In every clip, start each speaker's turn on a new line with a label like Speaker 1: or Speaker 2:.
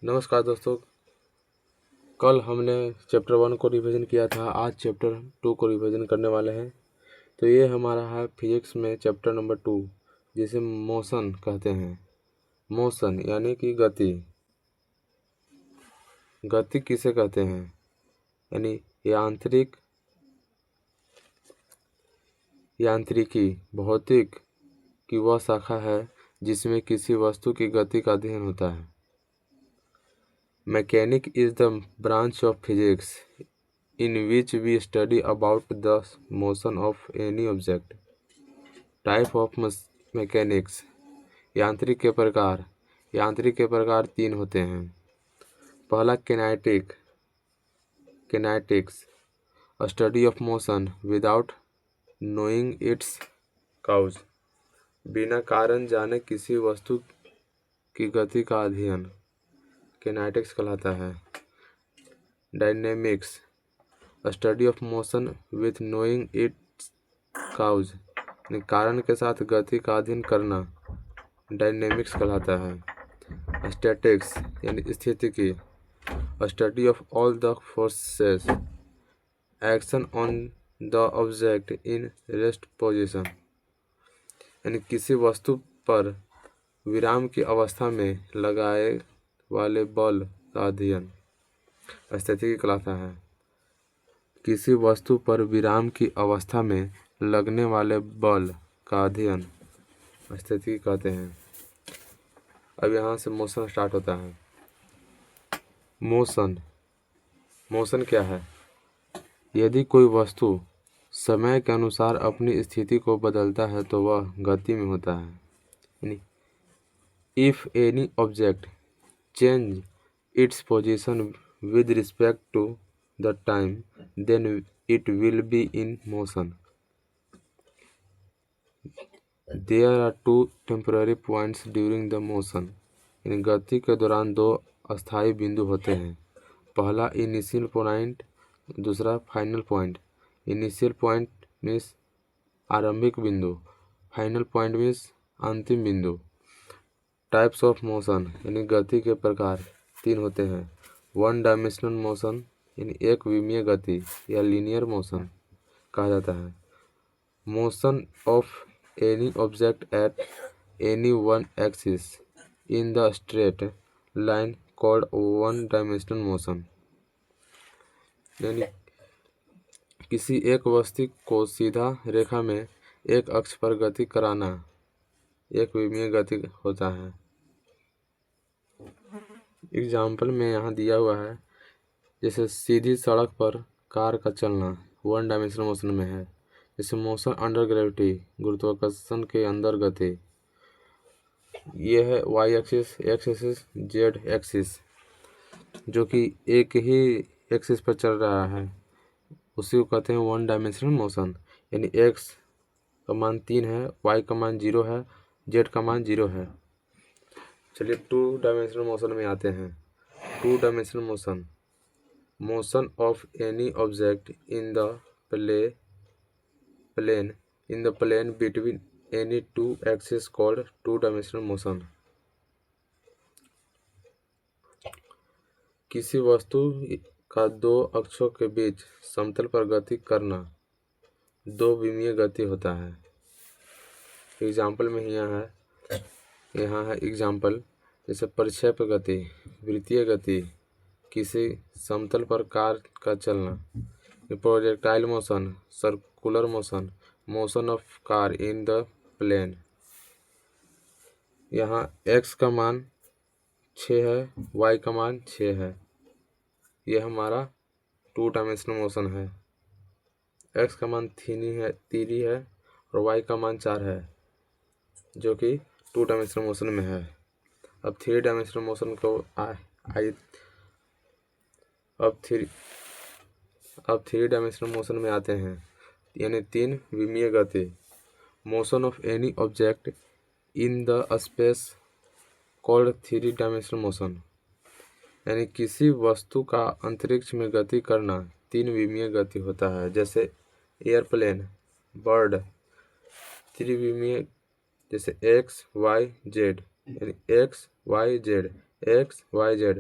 Speaker 1: नमस्कार दोस्तों। कल हमने चैप्टर 1 को रिवीजन किया था, आज चैप्टर 2 को रिवीजन करने वाले हैं। तो ये हमारा है फिजिक्स में चैप्टर नंबर 2, जिसे मोशन कहते हैं। मोशन यानी कि गति। गति किसे कहते हैं? यानी यांत्रिकी भौतिक की वह शाखा है जिसमें किसी वस्तु की गति का अध्ययन होता है। Mechanics is the branch of physics in which we study about the motion of any object. Type of mechanics. यांत्रिक के प्रकार 3 होते हैं। पहला kinetics, a study of motion without knowing its cause. बिना कारण जाने किसी वस्तु की गति का अध्ययन किनेटिक्स कहलाता है। Dynamics, A study of motion with knowing its cause. कारण के साथ गति का अध्ययन करना डायनेमिक्स कहलाता है। स्टैटिक्स यानी स्थितिकी, A study of all the forces action on the object in rest position. यानी किसी वस्तु पर विराम की अवस्था में लगाए वाले बल का अध्ययन स्थितिकी कहलाता है। किसी वस्तु पर विराम की अवस्था में लगने वाले बल का अध्ययन स्थितिकी कहते हैं। अब यहाँ से मोशन स्टार्ट होता है। मोशन क्या है? यदि कोई वस्तु समय के अनुसार अपनी स्थिति को बदलता है तो वह गति में होता है। यानी if any object change its position with respect to the time, then it will be in motion. There are 2 temporary points during the motion. इन गति के दौरान 2 अस्थायी बिंदु होते हैं। पहला इनिशियल पॉइंट, दूसरा final point. Initial point means आरंभिक बिंदु, फाइनल पॉइंट मीन्स अंतिम बिंदु। टाइप्स ऑफ मोशन यानी गति के प्रकार 3 होते हैं। 1 डायमेंशनल मोशन यानी एक विमीय गति या लीनियर मोशन कहा जाता है। Motion of any object at any one axis in the straight line called 1 dimensional motion. यानी किसी एक वस्तु को सीधा रेखा में एक अक्ष पर गति कराना एक विमीय गति होता है। एग्जाम्पल में यहाँ दिया हुआ है, जैसे सीधी सड़क पर कार का चलना 1 डायमेंशनल मोशन में है। जैसे मोशन अंडर ग्रेविटी, गुरुत्वाकर्षण के अंदर गति। ये है Y axis, X axis, Z axis, जो कि एक ही एक्सिस पर चल रहा है, उसी को कहते हैं 1 डायमेंशनल मोशन। यानी एक्स का मान 3 है, वाई का मान 0 है, जेड का मान 0 है। चलिए 2 डायमेंशनल मोशन में आते हैं। 2 dimensional motion of any object in the plane between any 2 axis called 2 dimensional motion. किसी वस्तु का 2 अक्षों के बीच समतल पर गति करना 2 विमीय गति होता है। एग्जाम्पल में यहाँ है एग्जाम्पल, जैसे परिक्षेप गति, वृत्तीय गति, किसी समतल पर कार का चलना, projectile motion, circular motion, motion of car in the plane. यहाँ x का मान 6 है, y का मान 6 है। यह हमारा 2 डायमेंशनल मोशन है। x का मान 3 है और y का मान 4 है, जो कि 2 डायमेंशनल मोशन में है। अब 3 डायमेंशनल मोशन को अब 3 डायमेंशनल मोशन में आते हैं, यानी 3 विमीय गति। Motion of any object in the space called 3 dimensional motion. यानी किसी वस्तु का अंतरिक्ष में गति करना 3 विमीय गति होता है। जैसे एयरप्लेन, बर्ड, 3 विमीय, जैसे एक्स वाई जेड, यानी X Y Z X Y Z,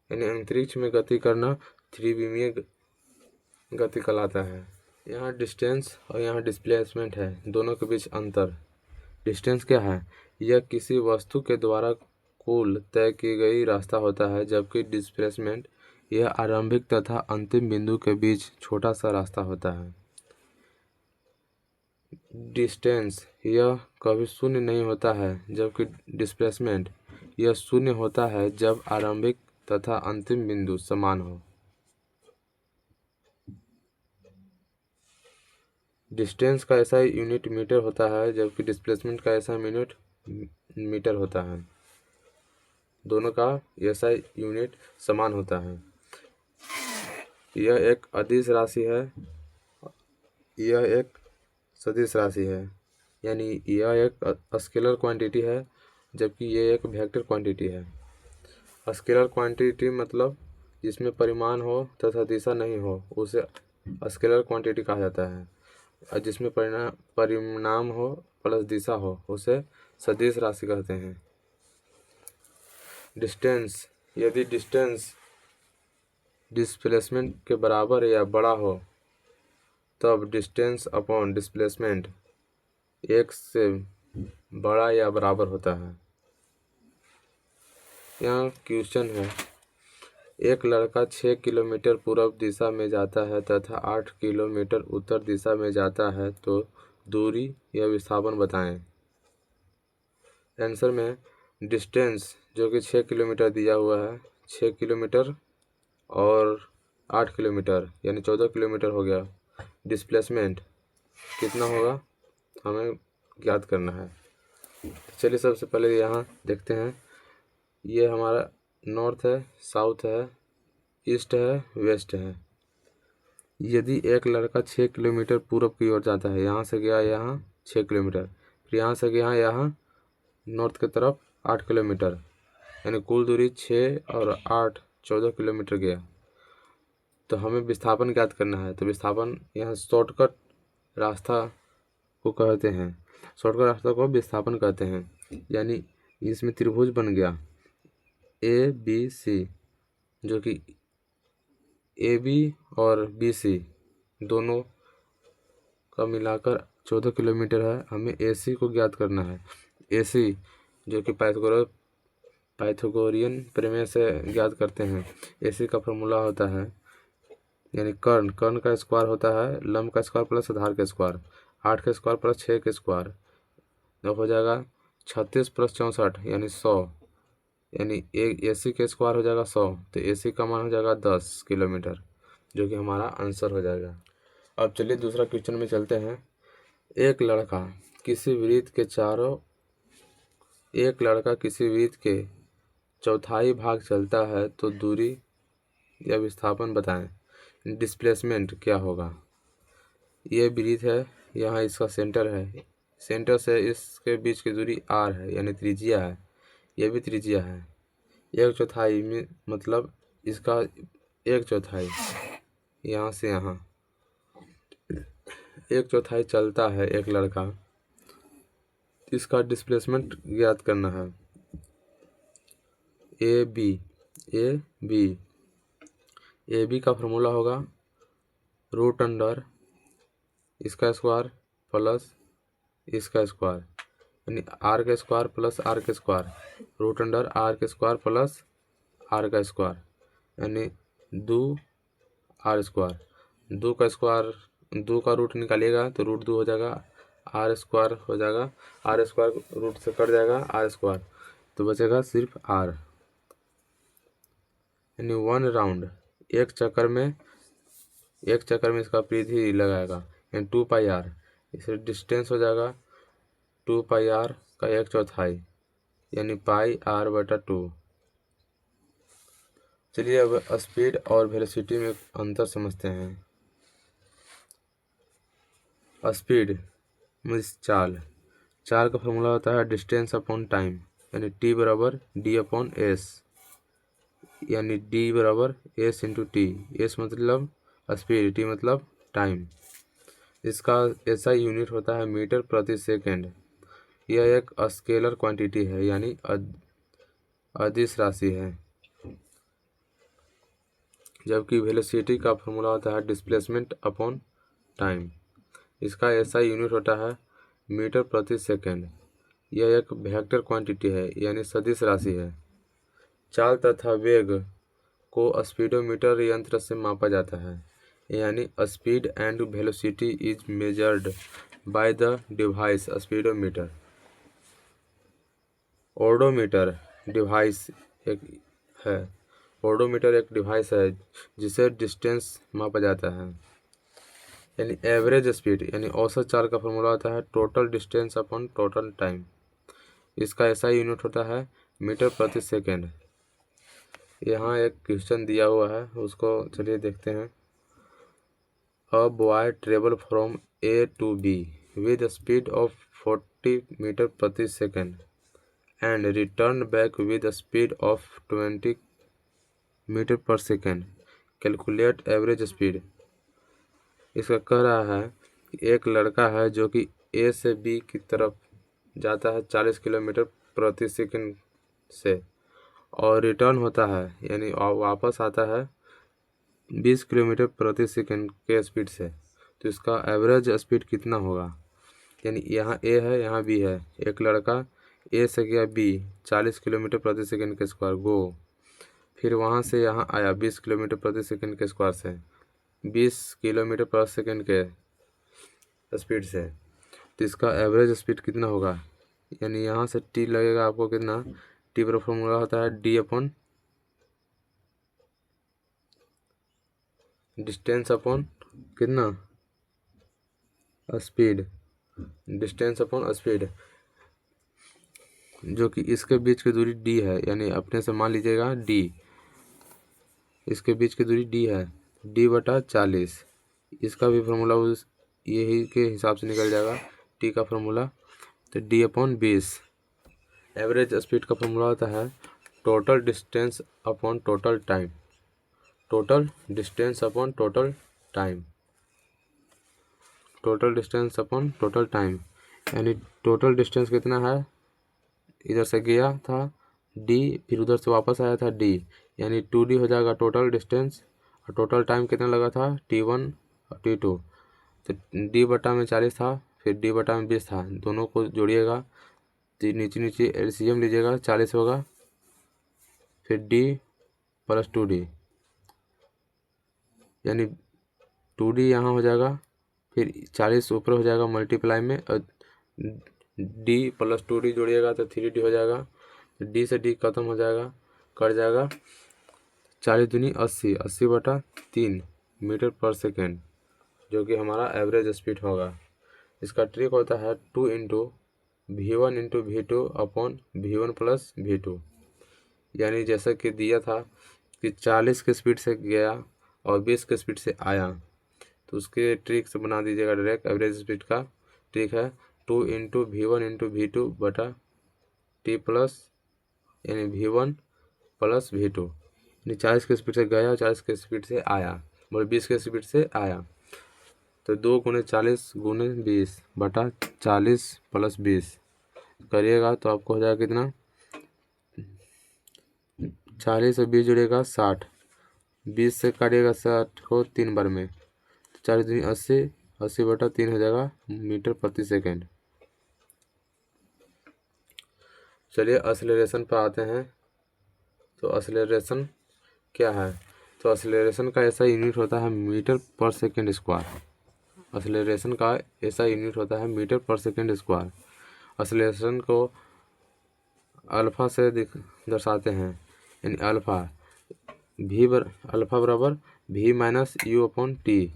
Speaker 1: यानी अंतरिक्ष में गति करना त्रिविमीय गति कहलाता है। यहाँ डिस्टेंस और यहाँ डिस्प्लेसमेंट है, दोनों के बीच अंतर। डिस्टेंस क्या है? यह किसी वस्तु के द्वारा कुल तय की गई रास्ता होता है, जबकि डिस्प्लेसमेंट यह आरंभिक तथा अंतिम बिंदु के बीच छोटा सा रास्ता होता है। डिस्टेंस यह कभी शून्य नहीं होता है, जबकि डिस्प्लेसमेंट यह शून्य होता है जब आरंभिक तथा अंतिम बिंदु समान हो। डिस्टेंस का ऐसा यूनिट मीटर होता है, जबकि डिस्प्लेसमेंट का ऐसा यूनिट मीटर होता है। दोनों का ऐसा यूनिट समान होता है। यह एक अदिश राशि है, यह एक सदिश राशि है, यानी यह एक स्केलर क्वांटिटी है, जबकि यह एक वेक्टर क्वांटिटी है। स्केलर क्वांटिटी मतलब जिसमें परिमाण हो तथा दिशा नहीं हो, उसे स्केलर क्वांटिटी कहा जाता है। और जिसमें परिणाम हो प्लस दिशा हो, उसे सदिश राशि कहते हैं। डिस्टेंस, यदि डिस्टेंस डिस्प्लेसमेंट के बराबर या बड़ा हो, तब डिस्टेंस अपॉन डिस्प्लेसमेंट एक से बड़ा या बराबर होता है। यहाँ क्वेश्चन है, एक लड़का 6 किलोमीटर पूर्व दिशा में जाता है तथा 8 किलोमीटर उत्तर दिशा में जाता है, तो दूरी या विस्थापन बताएं। आंसर में डिस्टेंस जो कि 6 किलोमीटर दिया हुआ है, 6 किलोमीटर और 8 किलोमीटर यानी 14 किलोमीटर हो गया। डिस्प्लेसमेंट कितना होगा हमें ज्ञात करना है। चलिए सबसे पहले यहाँ देखते हैं। ये हमारा नॉर्थ है, साउथ है, ईस्ट है, वेस्ट है। यदि एक लड़का 6 किलोमीटर पूर्व की ओर जाता है, यहाँ से गया यहाँ 6 किलोमीटर, फिर यहाँ से गया यहाँ नॉर्थ की तरफ 8 किलोमीटर, यानी कुल दूरी 6 और 8 14 किलोमीटर गया, तो हमें विस्थापन ज्ञात करना है। तो विस्थापन यहाँ शॉर्टकट रास्ता को कहते हैं, शॉर्टकट रास्ता को विस्थापन कहते हैं। यानी इसमें त्रिभुज बन गया ABC, जो कि AB और BC दोनों का मिलाकर 14 किलोमीटर है। हमें AC को ज्ञात करना है। AC जो कि पाइथागोरियन प्रमेय से ज्ञात करते हैं। AC का फॉर्मूला होता है, यानी कर्ण का स्क्वायर होता है लंब का स्क्वायर प्लस आधार का स्क्वायर, 8 का स्क्वायर प्लस 6 का स्क्वायर, तो हो जाएगा 36 प्लस 64 यानी 100, यानी एक AC का स्क्वायर हो जाएगा 100, तो AC का मान हो जाएगा 10 किलोमीटर, जो कि हमारा आंसर हो जाएगा। अब चलिए दूसरा क्वेश्चन में चलते हैं। एक लड़का किसी वृत्त के चौथाई भाग चलता है, तो दूरी या विस्थापन बताएं। डिस्प्लेसमेंट क्या होगा? ये वृत्त है, यहाँ इसका सेंटर है, सेंटर से इसके बीच की दूरी r है, यानी त्रिज्या है। यह भी त्रिज्या है। 1/4 में मतलब इसका 1/4 यहाँ से यहाँ 1/4 चलता है एक लड़का, इसका डिस्प्लेसमेंट ज्ञात करना है। ए बी का फॉर्मूला होगा √अंडर इसका स्क्वायर प्लस इसका स्क्वायर, यानी r का स्क्वायर प्लस r का स्क्वायर, √अंडर r का स्क्वायर प्लस r का स्क्वायर, यानी 2r स्क्वायर। 2 का स्क्वायर 2 का रूट निकालिएगा तो √2 हो जाएगा, r स्क्वायर हो जाएगा, r स्क्वायर रूट से कट जाएगा r स्क्वायर, तो बचेगा सिर्फ r, यानी 1 राउंड एक चक्कर में इसका परिधि लगाएगा, यानी 2πr। इसे डिस्टेंस हो जाएगा 2πr का 1/4, यानी πr/2। चलिए अब स्पीड और वेलोसिटी में अंतर समझते हैं। स्पीड मीन्स चाल का फॉर्मूला होता है डिस्टेंस अपॉन टाइम, यानी T बराबर D/S, यानी D बराबर S × T। S मतलब स्पीड, T मतलब टाइम। इसका ऐसा यूनिट होता है मीटर प्रति सेकंड। यह एक स्केलर क्वांटिटी है, यानी अदिश राशि है, जबकि वेलोसिटी का फॉर्मूला होता है डिस्प्लेसमेंट अपॉन टाइम। इसका ऐसा यूनिट होता है मीटर प्रति सेकंड। यह एक वेक्टर क्वांटिटी है यानी सदिश राशि है। चाल तथा वेग को स्पीडोमीटर यंत्र से मापा जाता है, यानी speed and velocity is measured by the device speedometer. Odometer device एक है ओडोमीटर एक डिवाइस है जिसे डिस्टेंस मापा जाता है, यानी एवरेज स्पीड यानी औसत चाल का फॉर्मूला होता है total distance upon total time. इसका ऐसा यूनिट होता है मीटर प्रति सेकंड। यहाँ एक क्वेश्चन दिया हुआ है, उसको चलिए देखते हैं। A boy travel from A to B with speed of 40 metre प्रति second and return back with speed of 20 metre per second. Calculate average speed. इसका कह रहा है कि एक लड़का है जो कि ए से बी की तरफ जाता है 40 किलोमीटर प्रति सेकंड से और रिटर्न होता है यानी वापस आता है 20 किलोमीटर प्रति सेकंड के स्पीड से। तो इसका एवरेज स्पीड कितना होगा, यानी यहाँ ए है यहाँ बी है। एक लड़का ए से गया बी 40 किलोमीटर प्रति सेकंड के स्क्वायर गो, फिर वहाँ से यहाँ आया 20 किलोमीटर प्रति सेकंड के स्क्वायर से 20 किलोमीटर पर सेकंड के स्पीड से। तो इसका एवरेज स्पीड कितना होगा, यानी यहाँ से टी लगेगा आपको कितना, टी पर फॉर्मूला होता है डी अपॉन डिस्टेंस अपॉन कितना स्पीड, डिस्टेंस अपॉन स्पीड, जो कि इसके बीच की दूरी डी है, यानी अपने से मान लीजिएगा डी, इसके बीच की दूरी डी है, डी बटा 40। इसका भी फार्मूला उस यही के हिसाब से निकल जाएगा टी का फार्मूला, तो डी अपॉन 20। एवरेज स्पीड का फार्मूला होता है total distance upon total time, total distance upon total time, total distance upon total time, यानी टोटल डिस्टेंस कितना है, इधर से गया था डी फिर उधर से वापस आया था डी, यानी 2D हो जाएगा टोटल डिस्टेंस। और टोटल टाइम कितना लगा था T1 और T2। तो डी बटा में 40 था फिर डी बटा में 20 था, दोनों को जोड़िएगा तो नीचे नीचे LCM लीजिएगा 40 होगा, फिर डी प्लस 2D यानी 2D यहाँ हो जाएगा, फिर 40 ऊपर हो जाएगा मल्टीप्लाई में और डी प्लस 2D जोड़िएगा तो 3D हो जाएगा। तो डी से डी खत्म हो जाएगा, कट जाएगा, 40 दूनी 80, 80 बटा 3 मीटर पर सेकेंड, जो कि हमारा एवरेज स्पीड होगा। इसका ट्रिक होता है 2 into V1 into V2 upon V1 plus V2, यानी जैसा कि दिया था कि 40 के स्पीड से गया और 20 के स्पीड से आया, तो उसके ट्रिक से बना दीजिएगा डायरेक्ट। एवरेज स्पीड का ट्रिक है 2 इंटू V1 इंटू V2 बटा T प्लस यानी V1 प्लस V2, यानी 40 के स्पीड से गया और 40 के स्पीड से आया और 20 के स्पीड से आया, तो 2 गुणे 40 गुणे 20 बटा 40 प्लस 20 करिएगा तो आपको हो जाएगा कितना, 40 से 20 जुड़ेगा 60, 20 से काटिएगा 60 को 3 बार में, तो 40 दूनी 80, 80 बटा 3 हो जाएगा मीटर प्रति सेकेंड। चलिए एक्सेलरेशन पर आते हैं। तो एक्सेलरेशन क्या है, तो एक्सेलरेशन का ऐसा यूनिट होता है मीटर पर सेकेंड स्क्वायर। एक्सेलरेशन का ऐसा यूनिट होता है मीटर पर सेकेंड स्क्वायर। एक्सेलरेशन को अल्फा से दर्शाते हैं, यानी अल्फा बराबर V minus you upon T,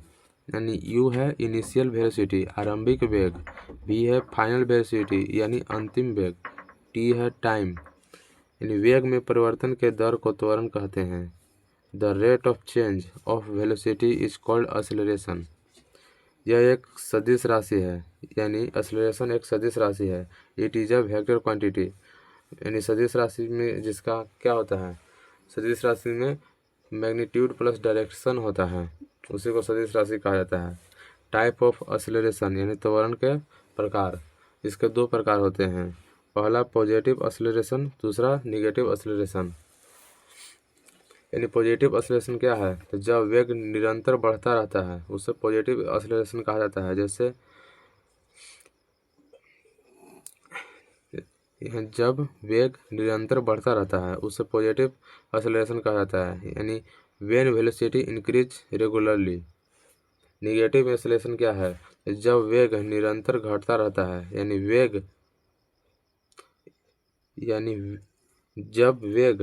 Speaker 1: यानी यू है इनिशियल वेलोसिटी आरंभिक वेग, V है फाइनल वेलोसिटी यानी अंतिम वेग, टी है टाइम यानी वेग में परिवर्तन के दर को त्वरण कहते हैं। The rate of change of velocity is called acceleration. यह एक सदिश राशि है, यानी एक्सेलरेशन एक सदिश राशि है। It is a vector quantity, यानी सदिश राशि में जिसका क्या होता है, सदिश राशि में मैग्नीट्यूड प्लस डायरेक्शन होता है, उसी को सदिश राशि कहा जाता है। टाइप ऑफ एक्सेलरेशन यानी त्वरण के प्रकार, इसके 2 प्रकार होते हैं, पहला पॉजिटिव एक्सेलरेशन, दूसरा निगेटिव एक्सेलरेशन। यानी पॉजिटिव एक्सेलरेशन क्या है, तो जब वेग निरंतर बढ़ता रहता है उसे पॉजिटिव एक्सेलरेशन कहा जाता है। जैसे जब वेग निरंतर बढ़ता रहता है उसे पॉजिटिव एक्सेलरेशन कहा जाता है, यानी when velocity increase regularly. Negative acceleration क्या है, जब वेग निरंतर घटता रहता है, यानी जब वेग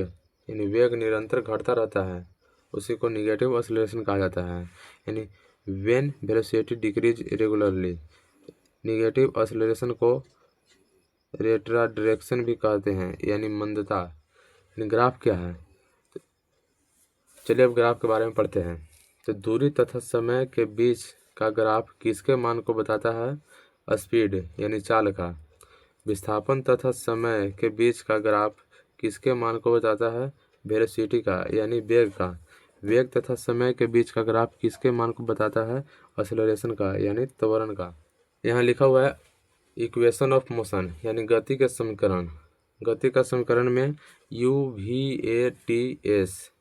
Speaker 1: वेग निरंतर घटता रहता है उसी को निगेटिव एक्सेलरेशन कहा जाता है, यानी when velocity decrease regularly. Negative acceleration को रेट्रोडायरेक्शन भी कहते हैं, यानी मंदता। ग्राफ क्या है, चलिए अब ग्राफ के बारे में पढ़ते हैं। तो दूरी तथा समय के बीच का ग्राफ किसके मान को बताता है, स्पीड यानी चाल का। विस्थापन तथा समय के बीच का ग्राफ किसके मान को बताता है, वेलोसिटी का यानी वेग का। वेग तथा समय के बीच का ग्राफ किसके मान को बताता है, एक्सेलरेशन का यानी त्वरण का। यहाँ लिखा हुआ है इक्वेशन ऑफ मोशन यानी गति के समीकरण। गति का समीकरण में you V A T S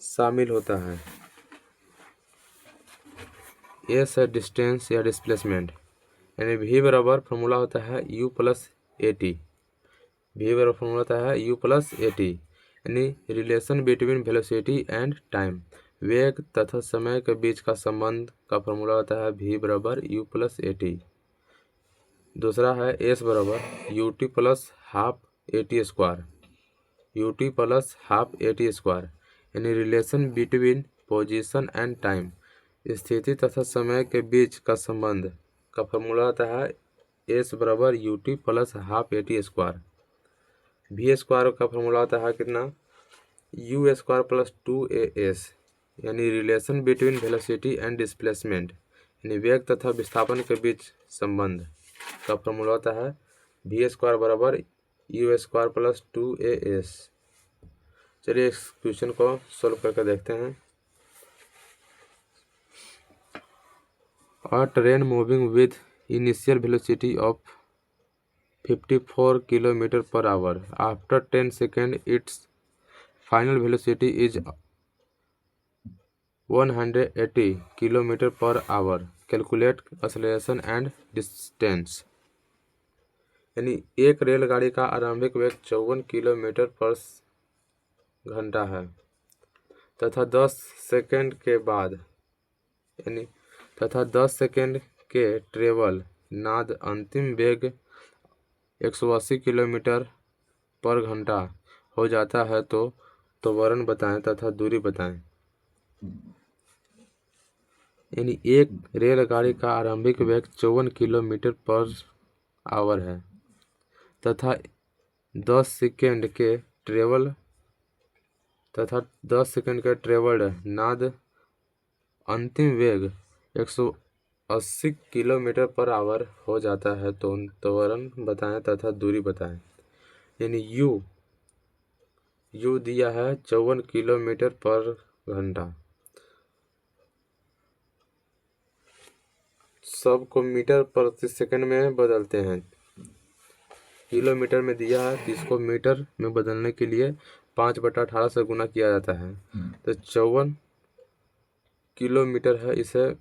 Speaker 1: शामिल होता है। एस है डिस्टेंस या डिस्प्लेसमेंट, यानी वी बराबर फॉर्मूला होता है u plus a t. V बराबर फॉर्मूला होता है यू प्लस ए टी, यानी relation between velocity and time. वेग तथा समय के बीच का संबंध का फॉर्मूला होता है वी बराबर यू प्लस ए टी। दूसरा है एस बराबर u t plus half a t square. U t plus half a t square, यानी relation between position and time. स्थिति तथा समय के बीच का संबंध का फॉर्मूला होता है एस बराबर u t plus half a t square. V square का फॉर्मूला होता है कितना, u square plus two a s, यानी relation between velocity and displacement, यानी वेग तथा विस्थापन के बीच संबंध का फॉर्मूला होता है वी स्क्वायर बराबर you square plus two a S. चलिए इस क्वेश्चन को सोल्व करके देखते हैं। A train moving with initial velocity of 54 km per hour. After 10 seconds, its final velocity is 180 km per hour. Calculate acceleration and distance. यानी एक रेलगाड़ी का आरंभिक वेग 54 किलोमीटर पर घंटा है तथा 10 सेकंड के ट्रेवल नाद अंतिम वेग 180 किलोमीटर पर घंटा हो जाता है, तो त्वरण बताएं तथा दूरी बताएं। यानी एक रेलगाड़ी का आरंभिक वेग 54 किलोमीटर पर आवर है तथा 10 सेकंड के ट्रेवल्ड नाद अंतिम वेग 180 किलोमीटर पर आवर हो जाता है, तो त्वरण बताएं तथा दूरी बताएं। यानी यू दिया है 54 किलोमीटर पर घंटा, सबको मीटर प्रति सेकंड में बदलते हैं। किलोमीटर में दिया है तो इसको मीटर में बदलने के लिए 5/18 से गुना किया जाता है। तो 54 किलोमीटर है, इसे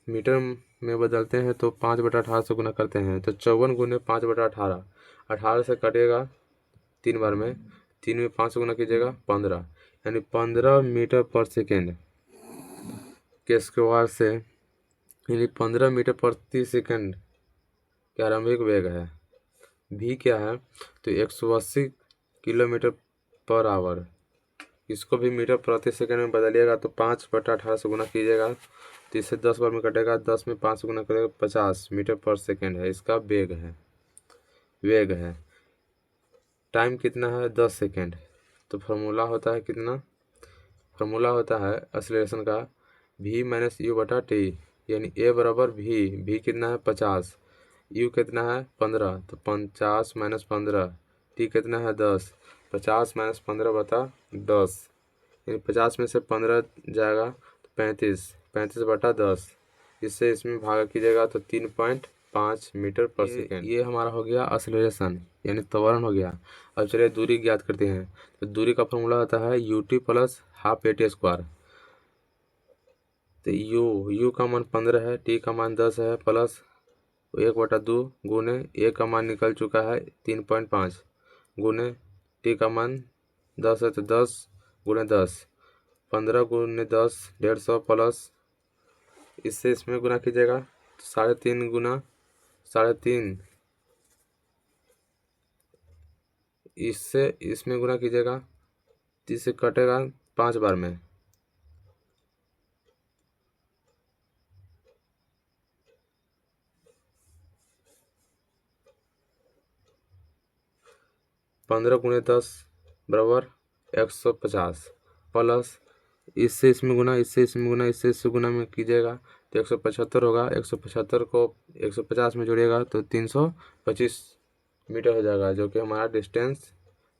Speaker 1: मीटर में बदलते हैं तो 5/18 से गुना करते हैं। तो 54 गुने 5/18, 18 से कटेगा 3 बार में, 3 में 5 से गुना कीजिएगा 15, यानी 15 मीटर पर सेकेंड के स्क्वायर से, यानी 15 मीटर प्रति सेकंड के आरंभिक वेग है। भी क्या है, तो 180 किलोमीटर पर आवर, इसको भी मीटर प्रति सेकंड में बदलिएगा तो 5/18 से गुना कीजिएगा तो इससे 10 बार में कटेगा, 10 में 5 से गुना करेगा 50 मीटर पर सेकंड है इसका वेग है। टाइम कितना है, 10 सेकंड। तो फार्मूला होता है कितना, फार्मूला होता है एक्सेलरेशन का v माइनस यू बटा टी, यानी a बराबर v कितना है 50, u कितना है 15, तो 50 माइनस 15, t कितना है 10, 50 माइनस 15 बता 10, यानी 50 में से 15 जाएगा तो 35 बटा 10, इससे इसमें भागा कीजिएगा तो 3.5 5 मीटर पर सेकेंड। ये हमारा हो गया एक्सेलरेशन यानी त्वरण हो गया। अब चलिए दूरी ज्ञात करते हैं। तो दूरी का फॉर्मूला होता है ut plus half a t square. तो u का मान 15 है, t का मान 10 है, प्लस 1/2 गुने ए का मान निकल चुका है 3.5 गुने t का मान 10 है तो 10 गुने 10, 15 गुने 10 150 प्लस इससे इसमें गुना कीजिएगा तो 3.5 गुना 3.5, इससे इसमें गुना कीजिएगा तो इससे कटेगा 5 बार में। पंद्रह गुने 10 बराबर 150 प्लस इससे इसमें गुना, इससे इसमें गुना, इससे इससे गुना में कीजिएगा तो 175 होगा। 175 को 150 में जोड़िएगा तो 325 मीटर हो जाएगा, जो कि हमारा डिस्टेंस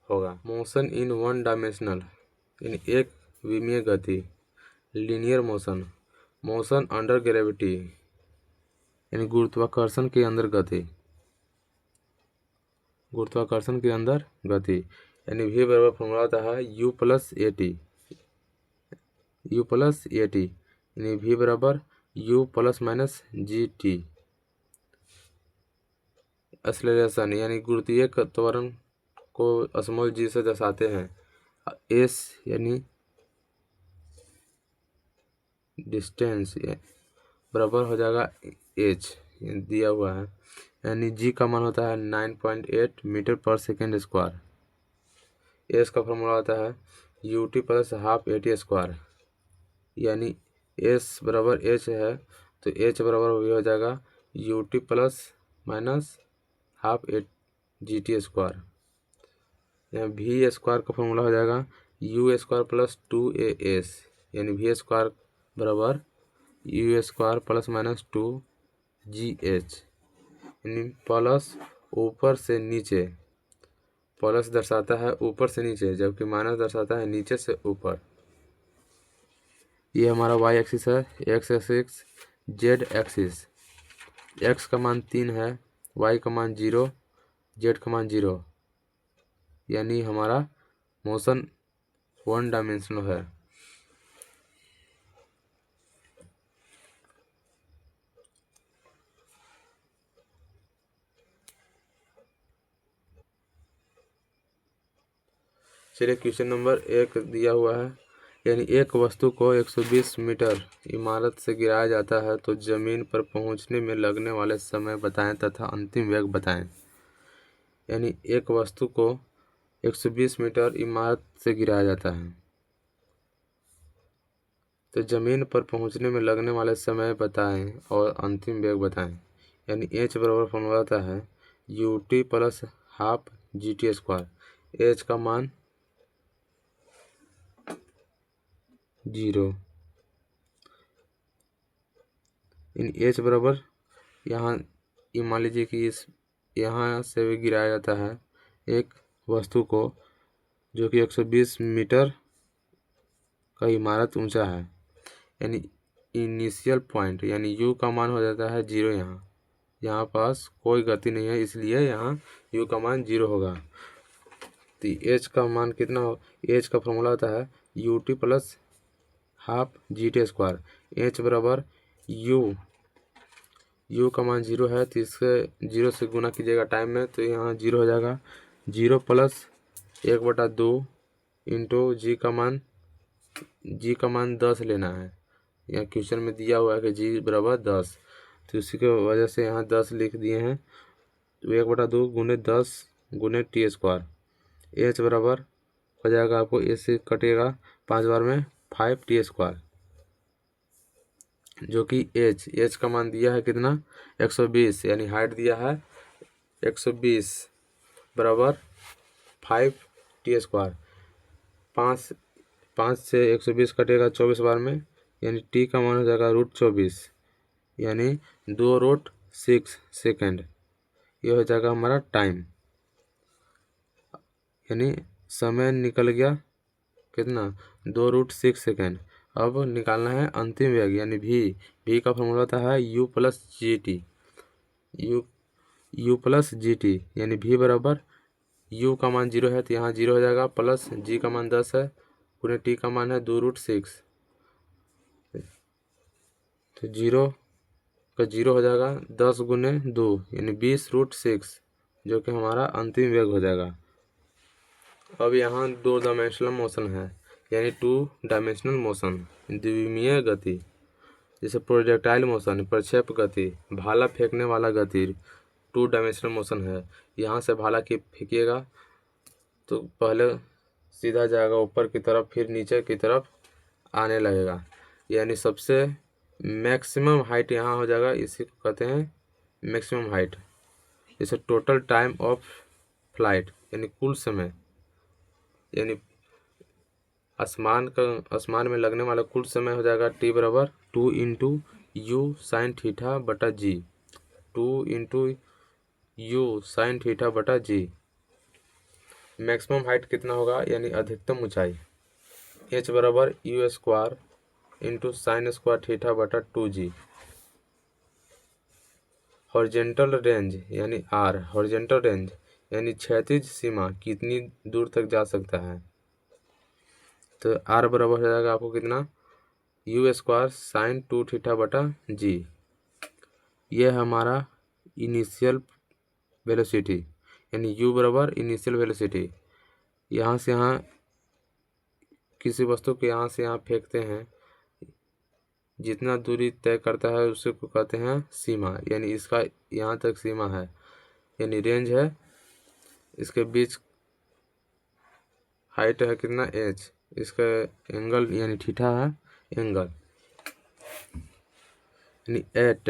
Speaker 1: होगा। मोशन इन वन डायमेंशनल इन एक विमीय गति, linear motion, motion under gravity यानी गुरुत्वाकर्षण के अंदर गति, गुरुत्वाकर्षण के अंदर गति यानी v बराबर फॉर्मूला होता है u प्लस ए टी, यानी v बराबर u plus minus G T. Acceleration यानी गुरुत्वीय त्वरण को स्मॉल g से दर्शाते हैं। s यानी डिस्टेंस बराबर हो जाएगा h दिया हुआ है, यानी g का मान होता है 9.8 मीटर पर सेकेंड स्क्वायर। एस का फॉर्मूला होता है ut plus half a t square, यानी s बराबर h है तो h बराबर हो जाएगा ut प्लस माइनस हाफ ए जी टी स्क्वायर। यहाँ वी स्क्वायर का फॉर्मूला हो जाएगा u स्क्वायर प्लस 2as, यानी वी स्क्वायर बराबर u square plus minus 2gh, यानी प्लस ऊपर से नीचे, प्लस दर्शाता है ऊपर से नीचे जबकि माइनस दर्शाता है नीचे से ऊपर। ये हमारा y एक्सिस है, x axis, z axis. x का मान 3 है, y का मान 0, z का मान 0, यानी हमारा मोशन वन डायमेंशनल है। चलिए क्वेश्चन नंबर 1 दिया हुआ है, यानी एक वस्तु को 120 मीटर इमारत से गिराया जाता है तो जमीन पर पहुंचने में लगने वाले समय बताएं तथा अंतिम वेग बताएं। यानी एक वस्तु को 120 मीटर इमारत से गिराया जाता है तो जमीन पर पहुंचने में लगने वाले समय बताएं और अंतिम वेग बताएं। यानी h बराबर फॉर्मूला होता है ut plus half G T square. h का मान 0, इन h बराबर यहाँ ये मान लीजिए कि इस यहाँ से भी गिराया जाता है एक वस्तु को जो कि 120 मीटर का इमारत ऊंचा है, यानी इनिशियल पॉइंट यानी u का मान हो जाता है 0। यहाँ पास कोई गति नहीं है इसलिए यहाँ u का मान 0 होगा। तो h का मान कितना हो, h का फॉर्मूला होता है ut plus half G T square. h बराबर u का मान 0 है तो इसके 0 से गुना कीजिएगा टाइम में तो यहाँ 0 हो जाएगा। 0 प्लस 1/2 इंटू जी का मान 10 लेना है। यहाँ क्वेश्चन में दिया हुआ है कि जी बराबर 10, तो उसी की वजह से यहाँ 10 लिख दिए हैं। तो 1/2 गुने 10 गुने टी स्क्वायर। एच बराबर हो जाएगा आपको ए से कटेगा 5 बार में 5 टी स्क्वायर, जो कि एच का मान दिया है कितना 120, यानी हाइट दिया है 120 बराबर 5 टी स्क्वायर। 5 से 120 कटेगा 24 बार में, यानी टी का मान हो जाएगा √24, यानी 2√6 सेकेंड। ये हो जाएगा हमारा टाइम, यानी समय निकल गया कितना 2√6 सेकेंड। अब निकालना है अंतिम वेग यानी v का फॉर्मूला होता है u plus G T. You plus G T, यानी v बराबर u का मान 0 है तो यहाँ 0 हो जाएगा, प्लस g का मान 10 है, गुने t का मान है 2√6, तो 0 का 0 हो जाएगा, 10 गुने 2 यानी 20√6, जो कि हमारा अंतिम वेग हो जाएगा। अब यहाँ 2 डायमेंशनल मोशन है, यानी 2 डायमेंशनल मोशन, द्विमीय गति, जैसे प्रोजेक्टाइल मोशन, प्रक्षेप गति, भाला फेंकने वाला गति 2 डायमेंशनल मोशन है। यहाँ से भाला की फेंकिएगा तो पहले सीधा जाएगा ऊपर की तरफ, फिर नीचे की तरफ आने लगेगा, यानी सबसे मैक्सिमम हाइट यहाँ हो जाएगा, इसी को कहते हैं मैक्सिमम हाइट। जैसे टोटल टाइम ऑफ फ्लाइट, यानी कुल समय, यानी आसमान में लगने वाला कुल समय हो जाएगा t बराबर 2 इंटू यू साइन थीटा बटा जी, 2 इंटू यू साइन थीटा बटा जी। मैक्सिमम हाइट कितना होगा, यानी अधिकतम ऊंचाई, h बराबर you square into sine square theta बटा 2g। हॉरिजेंटल रेंज यानी r, हॉरिजेंटल रेंज यानी क्षैतिज सीमा कितनी दूर तक जा सकता है, तो r बराबर हो जाएगा आपको कितना, यू स्क्वायर साइन 2 थीटा बटा जी। यह हमारा इनिशियल वेलोसिटी, यानी u बराबर इनिशियल वेलोसिटी। यहाँ से यहाँ किसी वस्तु को यहाँ से यहाँ फेंकते हैं, जितना दूरी तय करता है उसी को कहते हैं सीमा, यानी इसका यहाँ तक सीमा है, यानी रेंज है। इसके बीच हाइट है कितना h, इसका एंगल यानी थीटा है एंगल, यानी at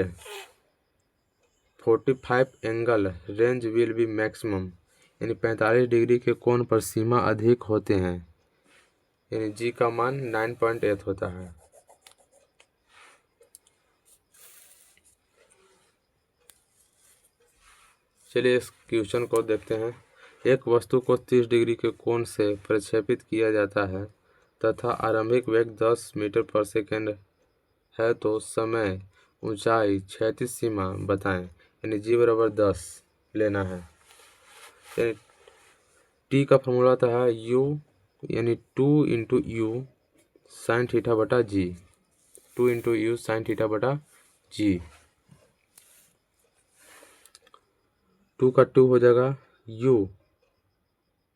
Speaker 1: 45 angle range will be maximum, यानी 45 डिग्री के कोण पर सीमा अधिक होते हैं, यानी g का मान 9.8 होता है। चलिए इस क्वेश्चन को देखते हैं। एक वस्तु को 30 डिग्री के कोण से प्रक्षेपित किया जाता है तथा आरंभिक वेग 10 मीटर पर सेकेंड है, तो समय, ऊंचाई, क्षैतिज सीमा बताएं, यानी g बराबर 10 लेना है। यानी t का फॉर्मूला होता है u, यानी 2 इंटू यू साइन थीटा बटा जी, 2 इंटू यू साइन थीटा बटा जी। 2 का 2 हो जाएगा,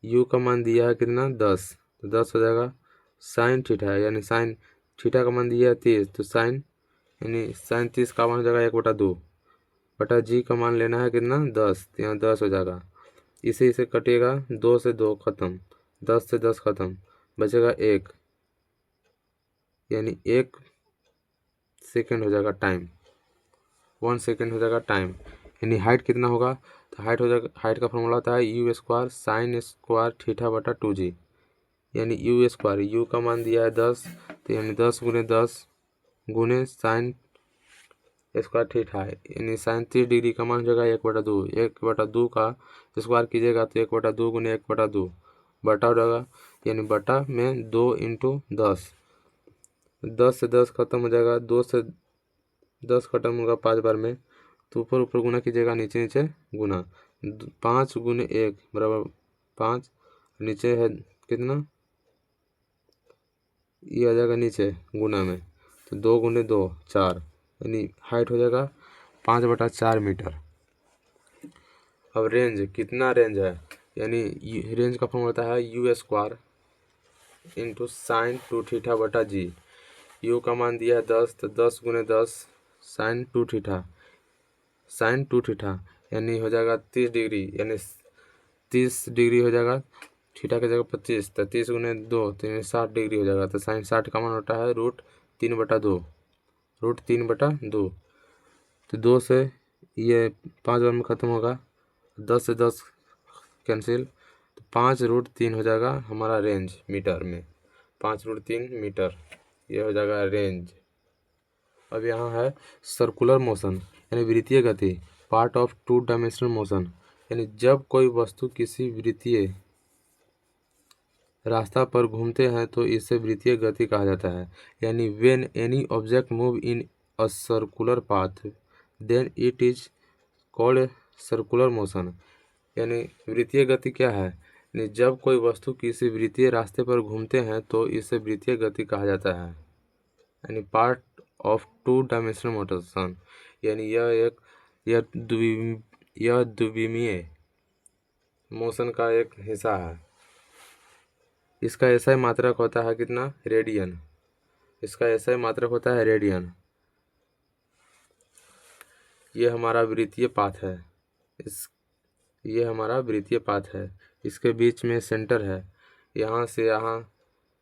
Speaker 1: u का मान दिया है कितना 10, तो 10 हो जाएगा, साइन थीटा है, यानी साइन थीटा का मान दिया है 30, तो साइन यानी साइन 30 का मान हो जाएगा 1/2 बटा जी का मान लेना है कितना 10, तो यहाँ 10 हो जाएगा। इसे कटेगा, 2 से 2 खत्म, 10 से 10 खत्म, बचेगा 1, यानी 1 सेकेंड हो जाएगा टाइम, 1 सेकेंड हो जाएगा टाइम। यानी हाइट कितना होगा, तो हाइट हो जाएगा, हाइट का फॉर्मूला होता है you square sine square theta बटा 2g, यानी यू स्क्वायर, यू का मान दिया है 10, तो यानी 10 गुने 10 गुने साइन स्क्वायर थीटा है, यानी साइन 30 डिग्री का मान हो जाएगा 1/2, 1/2 का स्क्वायर कीजिएगा तो 1/2 गुने 1/2 बटा हो जाएगा, यानी बटा में 2 इंटू 10, 10 से 10 खत्म हो जाएगा, 2 से 10 खत्म होगा 5 बार में, तो ऊपर ऊपर गुना कीजिएगा, नीचे नीचे गुना, 5 गुने 1 बराबर 5, नीचे है कितना, ये आ जाएगा नीचे गुना में, तो 2 गुने 2 4, यानी हाइट हो जाएगा 5/4 मीटर। अब रेंज कितना रेंज है, यानी रेंज का फॉर्मूला होता है you square into sine 2 theta बटा जी। यू का मान दिया है 10, तो 10 गुने 10 साइन 2 थीटा, साइन 2 थीटा यानी हो जाएगा 30 डिग्री, यानी 30 डिग्री हो जाएगा, थीटा की जगह 25, तो 30 गुने 2 तो यानी 60 डिग्री हो जाएगा, तो साइन 60 का मान होता है √3/2, √3/2, तो 2 से ये 5 बार में ख़त्म होगा, 10 से 10 कैंसिल, तो 5√3 हो जाएगा हमारा रेंज मीटर में, 5√3 मीटर, ये हो जाएगा रेंज। अब यहाँ है सर्कुलर मोशन, यानी वृत्तीय गति, पार्ट ऑफ 2 डायमेंशनल मोशन, यानी जब कोई वस्तु किसी वृत्तीय रास्ता पर घूमते हैं तो इसे वृत्तीय गति कहा जाता है, यानी when any object move in a circular path then it is called circular motion. यानी वृत्तीय गति क्या है? यानी जब कोई वस्तु किसी वृत्तीय रास्ते पर घूमते हैं तो इसे वृत्तीय गति कहा जाता है। यानी part of two dimensional motion. यानी यह द्विमीय मोशन का एक हिस्सा है। इसका SI मात्रक होता है कितना? रेडियन। इसका SI मात्रक होता है रेडियन। ये हमारा वृत्तीय पाथ है। ये हमारा वृत्तीय पाथ है। इसके बीच में सेंटर है। यहाँ से यहाँ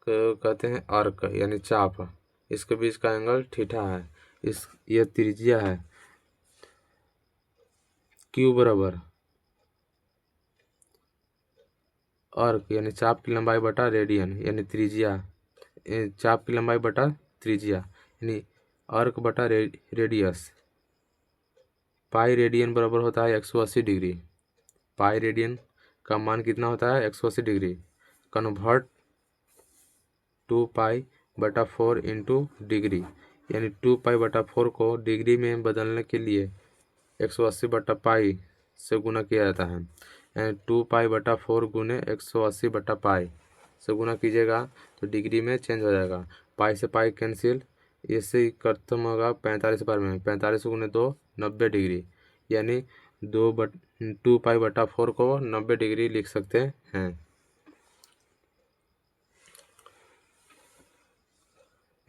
Speaker 1: कहते हैं आर्क यानी चाप। इसके बीच का एंगल थीटा है। यह त्रिज्या है Q बराबर आर्क यानी चाप की लंबाई बटा रेडियन यानी त्रिज्या, चाप की लंबाई बटा त्रिज्या यानी आर्क बटा रेडियस। पाई रेडियन बराबर होता है 180 डिग्री। पाई रेडियन का मान कितना होता है? 180 डिग्री। कन्वर्ट 2π/4 इंटू डिग्री यानी 2π/4 को डिग्री में बदलने के लिए 180/π से गुना किया जाता है। यानी 2π/4 गुने 180/π से गुना कीजिएगा तो डिग्री में चेंज हो जाएगा। पाई से पाई कैंसिल, इससे खत्म होगा 45 बार में। 45 गुने 2 90 डिग्री यानी 2π/4 को 90 डिग्री लिख सकते हैं।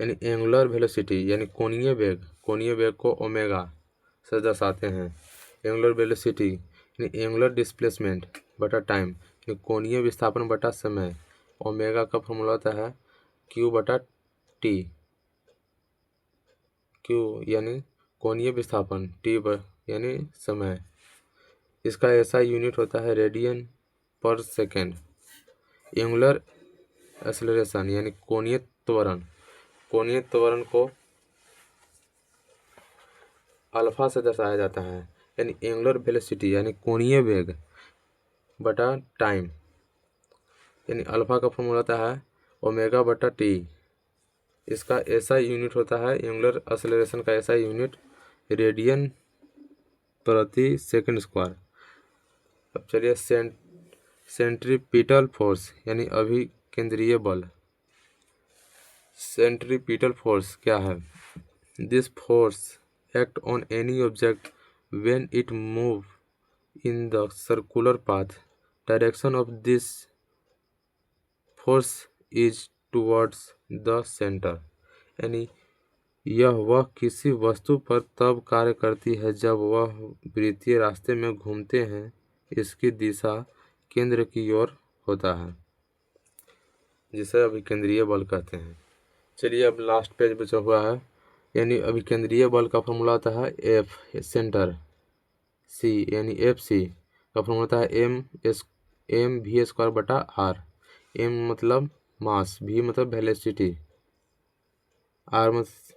Speaker 1: यानी एंगुलर वेलोसिटी यानी कोणीय वेग को ओमेगा से दर्शाते हैं। एंगुलर वेलोसिटी यानी एंगुलर डिस्प्लेसमेंट बटा टाइम यानी कोणीय विस्थापन बटा समय। ओमेगा का फॉर्मूला होता है Q/T। Q यानी कोणीय विस्थापन, T यानी समय। इसका SI यूनिट होता है रेडियन पर सेकेंड। एंगुलर एक्सेलरेशन यानी कोणीय त्वरण को अल्फा से दर्शाया जाता है। यानी एंगुलर वेलोसिटी यानी कोणीय वेग बटा टाइम यानी अल्फा का फॉर्मूला होता है ω/T। इसका SI यूनिट होता है एंगुलर एक्सेलरेशन का SI यूनिट रेडियन प्रति सेकंड स्क्वायर। अब चलिए सेंट्रीपिटल फोर्स यानी अभिकेंद्रीय बल। सेंट्रीपिटल फोर्स क्या है? This force act on any object when it move in the circular path. Direction of this force is towards the centre. यानी वह किसी वस्तु पर तब कार्य करती है जब वह वृत्तीय रास्ते में घूमते हैं। इसकी दिशा केंद्र की ओर होता है, जिसे अभिकेंद्रीय बल कहते हैं। चलिए अब लास्ट पेज बचा हुआ है। यानी अभिकेंद्रीय बल का फॉर्मूला होता है F सेंटर, C यानी FC का फॉर्मूला होता है mv²/r। m मतलब मास, v मतलब वेलोसिटी, r मतलब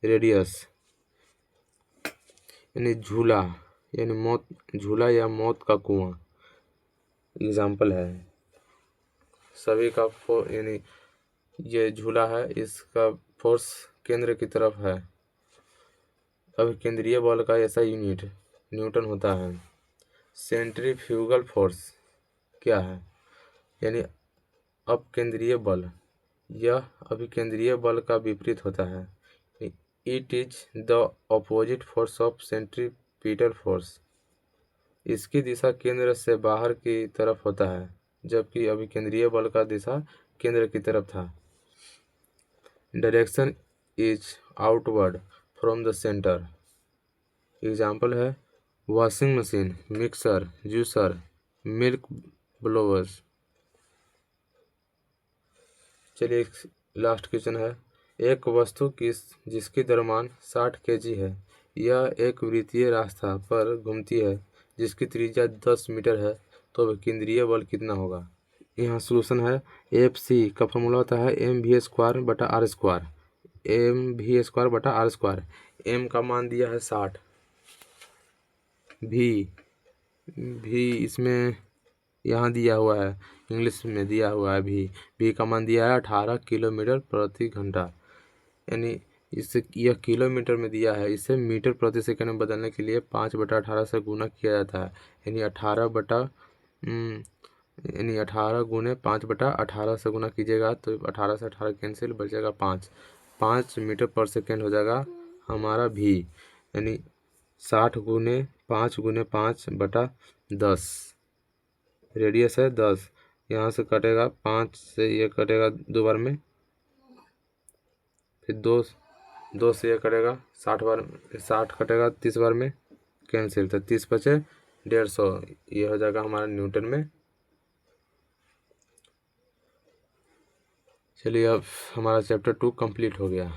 Speaker 1: रेडियस। यानी झूला यानी मौत, झूला या मौत का कुआं एग्जाम्पल है सभी का। यानी ये झूला है, इसका फोर्स केंद्र की तरफ है। अभिकेंद्रीय बल का ऐसा यूनिट न्यूटन होता है। सेंट्रीफ्यूगल फोर्स क्या है? यानी अपकेंद्रीय बल, यह अभिकेंद्रीय बल का विपरीत होता है। It is the opposite force of centripetal force. इसकी दिशा केंद्र से बाहर की तरफ होता है, जबकि अभिकेंद्रीय बल का दिशा केंद्र की तरफ था। Direction is outward from the centre. Example है washing machine, mixer, juicer, milk blowers. चलिए लास्ट क्वेश्चन है। एक वस्तु जिसकी द्रव्यमान 60 kg है, यह एक वृत्तीय रास्ता पर घूमती है जिसकी त्रिज्या 10 मीटर है, तो केंद्रीय बल कितना होगा? यहाँ सोल्यूशन है। FC का फॉर्मूला होता है mv²/r²। mv²/r²। m का मान दिया है 60, v इसमें यहाँ दिया हुआ है, इंग्लिश में दिया हुआ है। v का मान दिया है 18 किलोमीटर प्रति घंटा। यानी इससे यह किलोमीटर में दिया है, इसे मीटर प्रति सेकंड में बदलने के लिए 5/18 से गुना किया जाता है। यानी 18 गुने 5/18 से गुना कीजिएगा तो 18 से 18 कैंसिल, बचेगा 5 मीटर पर सेकेंड हो जाएगा हमारा भी। यानी 60 गुने 5 गुने 5/10, रेडियस है 10। यहाँ से कटेगा 5 से ये कटेगा 2 बार में, फिर 2 से ये कटेगा 60 बार, 60 कटेगा 30 बार में, कैंसिल, तो 30 बचे 150, ये हो जाएगा हमारा न्यूटन में। चलिए अब हमारा चैप्टर 2 कंप्लीट हो गया।